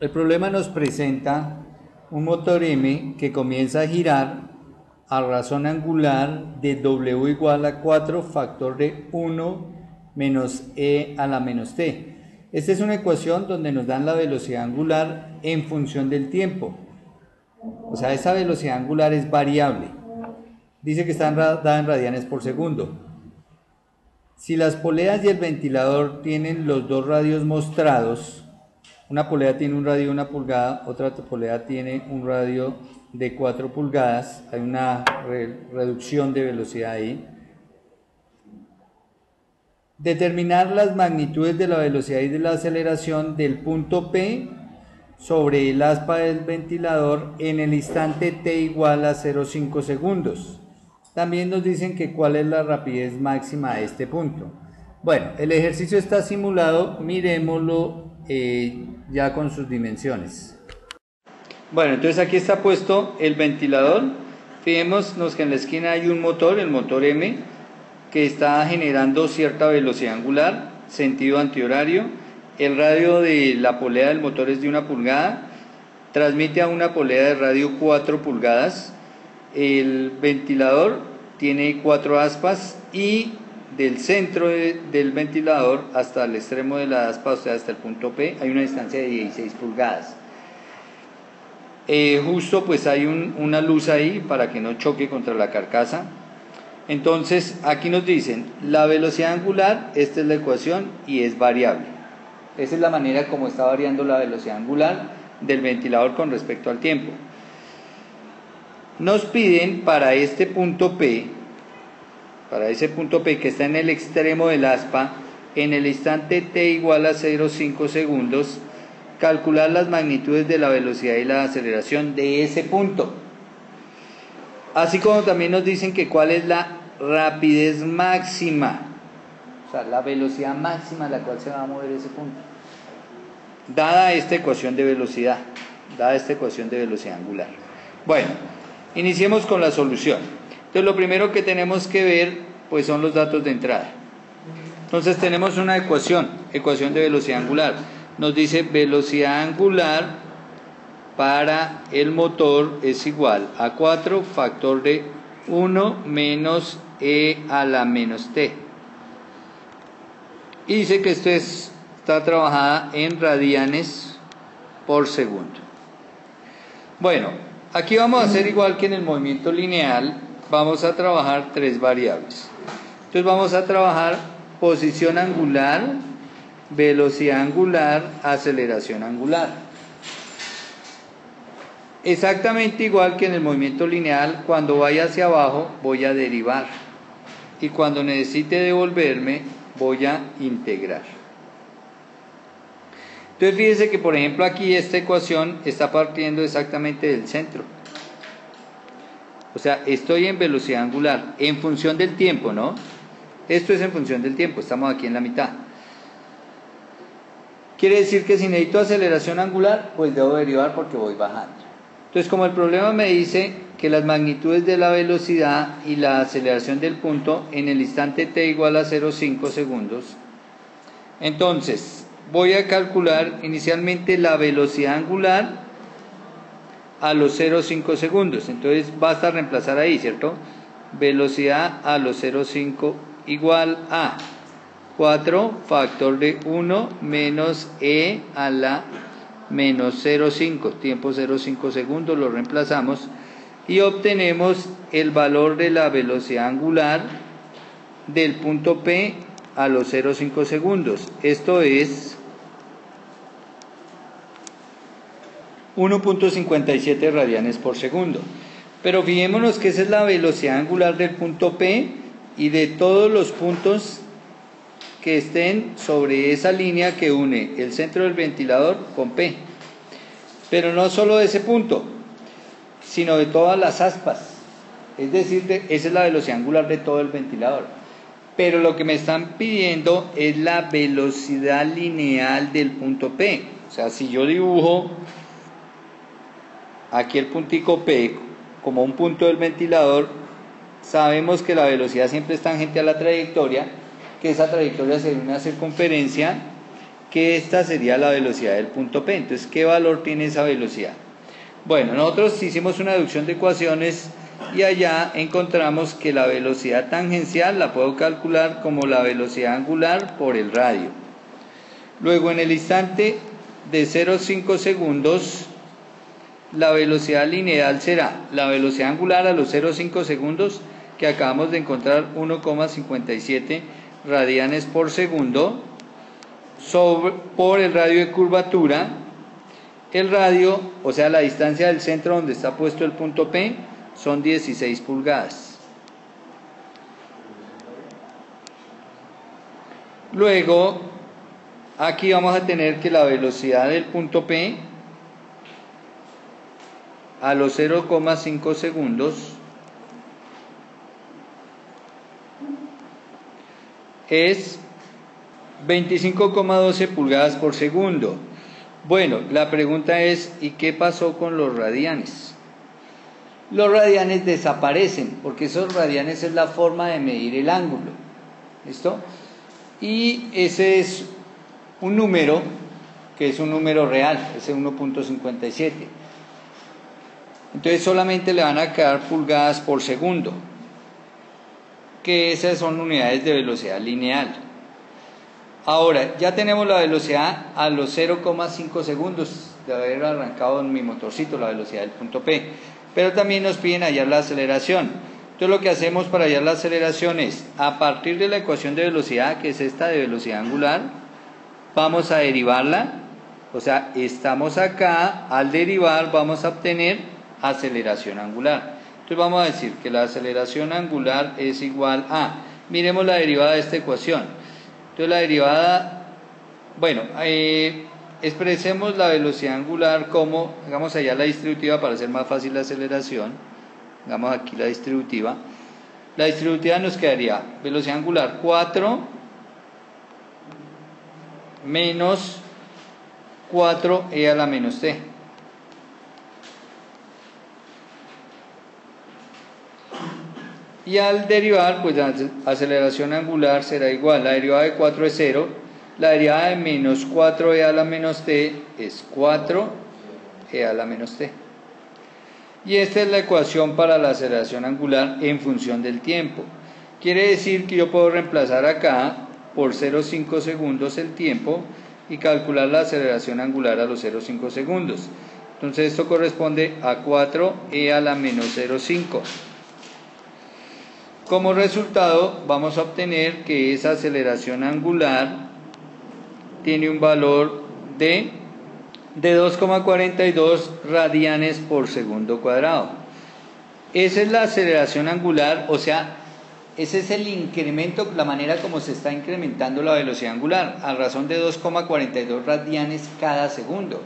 El problema nos presenta un motor M que comienza a girar a razón angular de W igual a 4 factor de 1 menos E a la menos T. Esta es una ecuación donde nos dan la velocidad angular en función del tiempo. O sea, esa velocidad angular es variable. Dice que está dada en radianes por segundo. Si las poleas y el ventilador tienen los dos radios mostrados, una polea tiene un radio de 1 pulgada, otra polea tiene un radio de 4 pulgadas, hay una reducción de velocidad ahí. Determinar las magnitudes de la velocidad y de la aceleración del punto P sobre el aspa del ventilador en el instante t igual a 0,5 segundos. También nos dicen que cuál es la rapidez máxima a este punto. Bueno, el ejercicio está simulado, miremoslo ya con sus dimensiones. Bueno, entonces aquí está puesto el ventilador. Fijémonos que en la esquina hay un motor, el motor M, que está generando cierta velocidad angular, sentido antihorario. El radio de la polea del motor es de 1 pulgada, transmite a una polea de radio 4 pulgadas. El ventilador tiene 4 aspas y del centro del ventilador hasta el extremo de la aspa, o sea, hasta el punto P, hay una distancia de 16 pulgadas. Justo pues hay una luz ahí para que no choque contra la carcasa. Entonces aquí nos dicen la velocidad angular, esta es la ecuación y es variable. Esa es la manera como está variando la velocidad angular del ventilador con respecto al tiempo. Nos piden para este punto P, para ese punto P que está en el extremo del aspa, en el instante t igual a 0,5 segundos, calcular las magnitudes de la velocidad y la aceleración de ese punto. Así como también nos dicen que cuál es la rapidez máxima, o sea, la velocidad máxima a la cual se va a mover ese punto, dada esta ecuación de velocidad, angular. Bueno, iniciemos con la solución. Entonces lo primero que tenemos que ver pues son los datos de entrada. Entonces tenemos una ecuación de velocidad angular. Nos dice velocidad angular para el motor es igual a 4 factor de 1 menos E a la menos T. Y dice que esto está trabajada en radianes por segundo. Bueno, aquí vamos a hacer igual que en el movimiento lineal, vamos a trabajar 3 variables. Entonces vamos a trabajar posición angular, velocidad angular, aceleración angular. Exactamente igual que en el movimiento lineal, cuando vaya hacia abajo voy a derivar y cuando necesite devolverme voy a integrar. Entonces fíjense que por ejemplo aquí esta ecuación está partiendo exactamente del centro. O sea, estoy en velocidad angular en función del tiempo, ¿no? Esto es en función del tiempo, estamos aquí en la mitad. Quiere decir que si necesito aceleración angular, pues debo derivar porque voy bajando. Entonces, como el problema me dice que las magnitudes de la velocidad y la aceleración del punto en el instante t igual a 0,5 segundos, entonces voy a calcular inicialmente la velocidad angular a los 0,5 segundos. Entonces basta reemplazar ahí, ¿cierto? Velocidad a los 0,5 igual a 4 factor de 1 menos E a la menos 0,5, tiempo 0,5 segundos, lo reemplazamos y obtenemos el valor de la velocidad angular del punto P a los 0,5 segundos. Esto es 1.57 radianes por segundo. Pero fijémonos que esa es la velocidad angular del punto P y de todos los puntos que estén sobre esa línea que une el centro del ventilador con P. Pero no solo de ese punto, sino de todas las aspas. Es decir, esa es la velocidad angular de todo el ventilador. Pero lo que me están pidiendo es la velocidad lineal del punto P. O sea, si yo dibujo aquí el puntico P como un punto del ventilador, sabemos que la velocidad siempre es tangente a la trayectoria, que esa trayectoria sería una circunferencia que esta sería la velocidad del punto P. Entonces, ¿qué valor tiene esa velocidad? Bueno, nosotros hicimos una deducción de ecuaciones y allá encontramos que la velocidad tangencial la puedo calcular como la velocidad angular por el radio. Luego, en el instante de 0,5 segundos, la velocidad lineal será la velocidad angular a los 0,5 segundos, que acabamos de encontrar 1,57 radianes por segundo, por el radio de curvatura. El radio, o sea la distancia del centro donde está puesto el punto P, son 16 pulgadas. Luego, aquí vamos a tener que la velocidad del punto P a los 0,5 segundos es 25,12 pulgadas por segundo. Bueno, la pregunta es, ¿y qué pasó con los radianes? Los radianes desaparecen, porque esos radianes es la forma de medir el ángulo. ¿Listo? Y ese es un número, que es un número real, ese 1,57. Entonces solamente le van a quedar pulgadas por segundo, que esas son unidades de velocidad lineal. Ahora, ya tenemos la velocidad a los 0,5 segundos de haber arrancado en mi motorcito, la velocidad del punto P. Pero también nos piden hallar la aceleración. Entonces lo que hacemos para hallar la aceleración es, a partir de la ecuación de velocidad, que es esta de velocidad angular, vamos a derivarla. O sea, estamos acá, al derivar vamos a obtener aceleración angular. Entonces vamos a decir que la aceleración angular es igual a, miremos la derivada de esta ecuación. Entonces la derivada, bueno, expresemos la velocidad angular como, hagamos allá la distributiva para hacer más fácil la aceleración. Hagamos aquí la distributiva. La distributiva nos quedaría velocidad angular 4 menos 4e a la menos t. Y al derivar, pues la aceleración angular será igual, la derivada de 4 es 0, la derivada de menos 4e a la menos t es 4e a la menos t. Y esta es la ecuación para la aceleración angular en función del tiempo. Quiere decir que yo puedo reemplazar acá por 0,5 segundos el tiempo y calcular la aceleración angular a los 0,5 segundos. Entonces esto corresponde a 4e a la menos 0,5. Como resultado vamos a obtener que esa aceleración angular tiene un valor de 2,42 radianes por segundo cuadrado. Esa es la aceleración angular, o sea, ese es el incremento, la manera como se está incrementando la velocidad angular, a razón de 2,42 radianes cada segundo.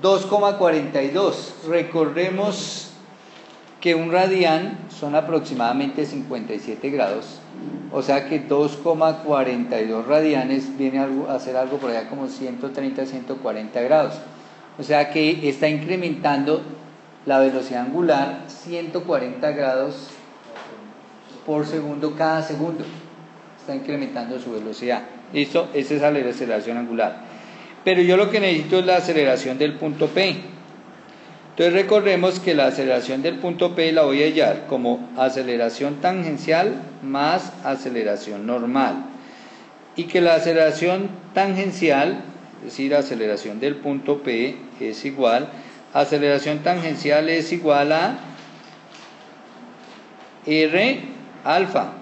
2,42, recordemos que un radián son aproximadamente 57 grados, o sea que 2,42 radianes viene a ser algo por allá como 130, 140 grados. O sea que está incrementando la velocidad angular 140 grados por segundo cada segundo. Está incrementando su velocidad. ¿Listo? Esa es la aceleración angular. Pero yo lo que necesito es la aceleración del punto P. Entonces recordemos que la aceleración del punto P la voy a hallar como aceleración tangencial más aceleración normal. Y que la aceleración tangencial, es decir, aceleración del punto P es igual, aceleración tangencial es igual a R alfa,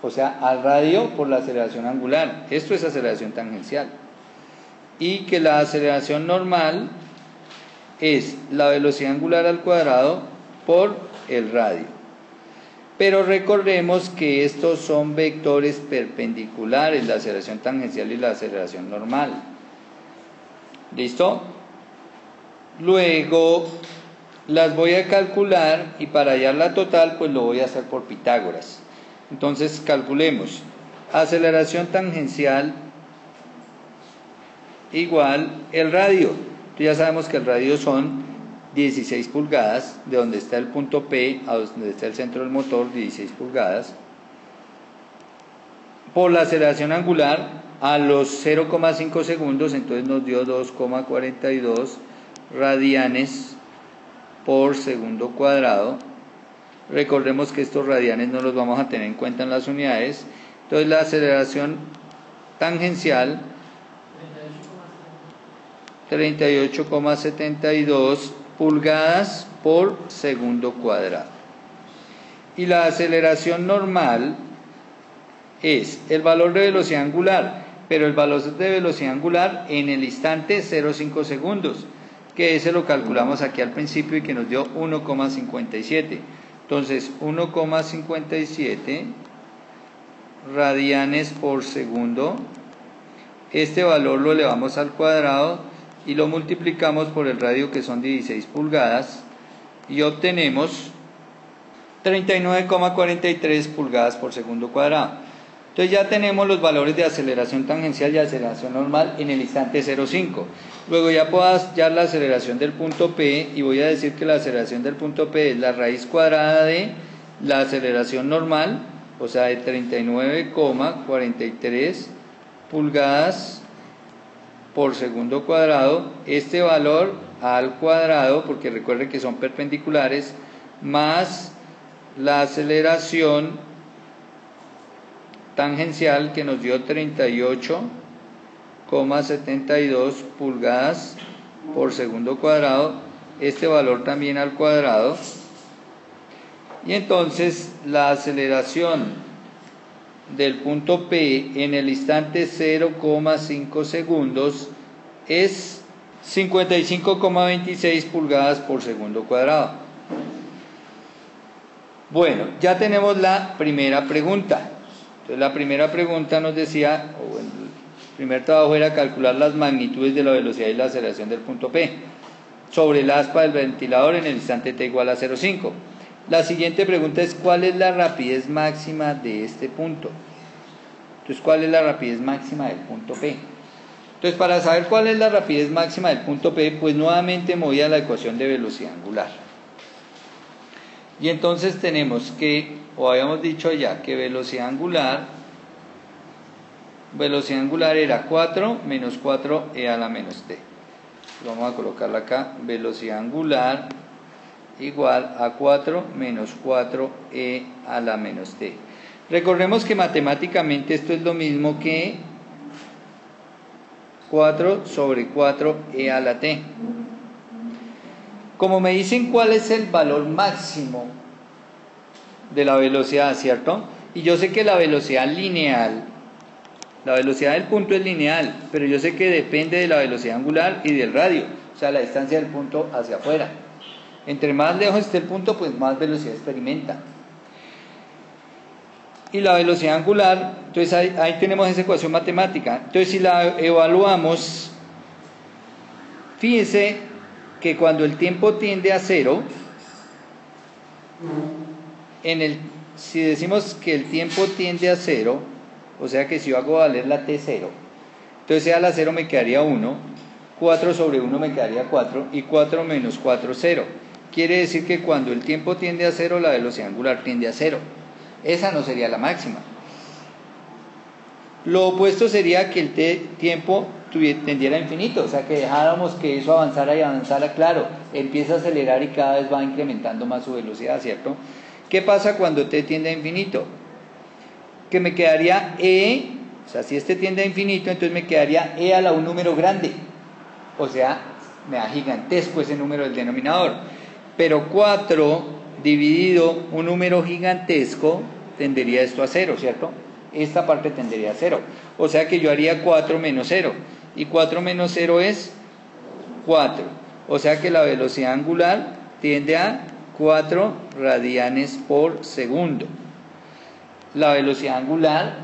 o sea, al radio por la aceleración angular. Esto es aceleración tangencial. Y que la aceleración normal es la velocidad angular al cuadrado por el radio. Pero recordemos que estos son vectores perpendiculares, la aceleración tangencial y la aceleración normal. ¿Listo? Luego las voy a calcular y para hallar la total pues lo voy a hacer por Pitágoras. Entonces calculemos aceleración tangencial igual el radio. Ya sabemos que el radio son 16 pulgadas, de donde está el punto P a donde está el centro del motor, 16 pulgadas, por la aceleración angular a los 0,5 segundos, entonces nos dio 2,42 radianes por segundo cuadrado. Recordemos que estos radianes no los vamos a tener en cuenta en las unidades. Entonces la aceleración tangencial 38,72 pulgadas por segundo cuadrado. Y la aceleración normal es el valor de velocidad angular, pero el valor de velocidad angular en el instante 0,5 segundos, que ese lo calculamos aquí al principio y que nos dio 1,57. Entonces 1,57 radianes por segundo, este valor lo elevamos al cuadrado y lo multiplicamos por el radio, que son 16 pulgadas, y obtenemos 39,43 pulgadas por segundo cuadrado. Entonces ya tenemos los valores de aceleración tangencial y aceleración normal en el instante 0,5. Luego ya puedo hallar la aceleración del punto P y voy a decir que la aceleración del punto P es la raíz cuadrada de la aceleración normal, o sea, de 39,43 pulgadas por segundo cuadrado. Este valor al cuadrado, porque recuerden que son perpendiculares, más la aceleración tangencial, que nos dio 38,72 pulgadas por segundo cuadrado, este valor también al cuadrado, y entonces la aceleración del punto P en el instante 0,5 segundos es 55,26 pulgadas por segundo cuadrado. Bueno, ya tenemos la primera pregunta. Entonces la primera pregunta nos decía, o el primer trabajo era calcular las magnitudes de la velocidad y la aceleración del punto P sobre el aspa del ventilador en el instante t igual a 0,5. La siguiente pregunta es, ¿cuál es la rapidez máxima de este punto? Entonces, ¿cuál es la rapidez máxima del punto P? Entonces, para saber cuál es la rapidez máxima del punto P, pues nuevamente me voy a la ecuación de velocidad angular. Y entonces tenemos que, o habíamos dicho ya, que velocidad angular era 4 menos 4e a la menos t. Vamos a colocarla acá, velocidad angular igual a 4 menos 4e a la menos t. Recordemos que matemáticamente esto es lo mismo que 4 sobre 4e a la t. Como me dicen cuál es el valor máximo de la velocidad, ¿cierto? Y yo sé que la velocidad lineal, la velocidad del punto es lineal, pero yo sé que depende de la velocidad angular y del radio, o sea, la distancia del punto hacia afuera. Entre más lejos esté el punto, pues más velocidad experimenta. Y la velocidad angular, entonces ahí tenemos esa ecuación matemática. Entonces, si la evaluamos, fíjense que cuando el tiempo tiende a cero, si decimos que el tiempo tiende a cero, o sea que si yo hago valer la t0, entonces a la 0 me quedaría 1, 4 sobre 1 me quedaría 4, y 4 menos 4, 0. Quiere decir que cuando el tiempo tiende a cero, la velocidad angular tiende a cero. Esa no sería la máxima. Lo opuesto sería que el tiempo tendiera a infinito, o sea que dejáramos que eso avanzara y avanzara. Claro, empieza a acelerar y cada vez va incrementando más su velocidad, ¿cierto? ¿Qué pasa cuando t tiende a infinito? Que me quedaría e, o sea, si este tiende a infinito, entonces me quedaría e a la un número grande, o sea, me da gigantesco ese número del denominador. Pero 4 dividido un número gigantesco tendería esto a 0, ¿cierto? Esta parte tendería a 0, o sea que yo haría 4 menos 0, y 4 menos 0 es 4, o sea que la velocidad angular tiende a 4 radianes por segundo, la velocidad angular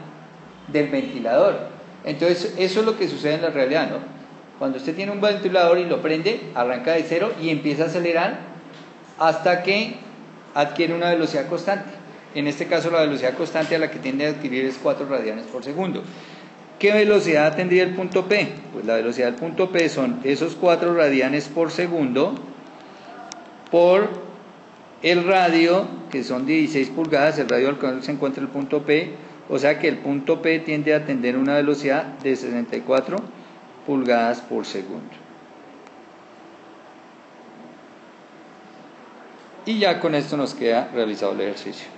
del ventilador. Entonces eso es lo que sucede en la realidad, ¿no? Cuando usted tiene un ventilador y lo prende, arranca de 0 y empieza a acelerar hasta que adquiere una velocidad constante. En este caso la velocidad constante a la que tiende a adquirir es 4 radianes por segundo. ¿Qué velocidad tendría el punto P? Pues la velocidad del punto P son esos 4 radianes por segundo por el radio, que son 16 pulgadas, el radio al cual se encuentra el punto P, O sea que el punto P tiende a tener una velocidad de 64 pulgadas por segundo. Y ya con esto nos queda realizado el ejercicio.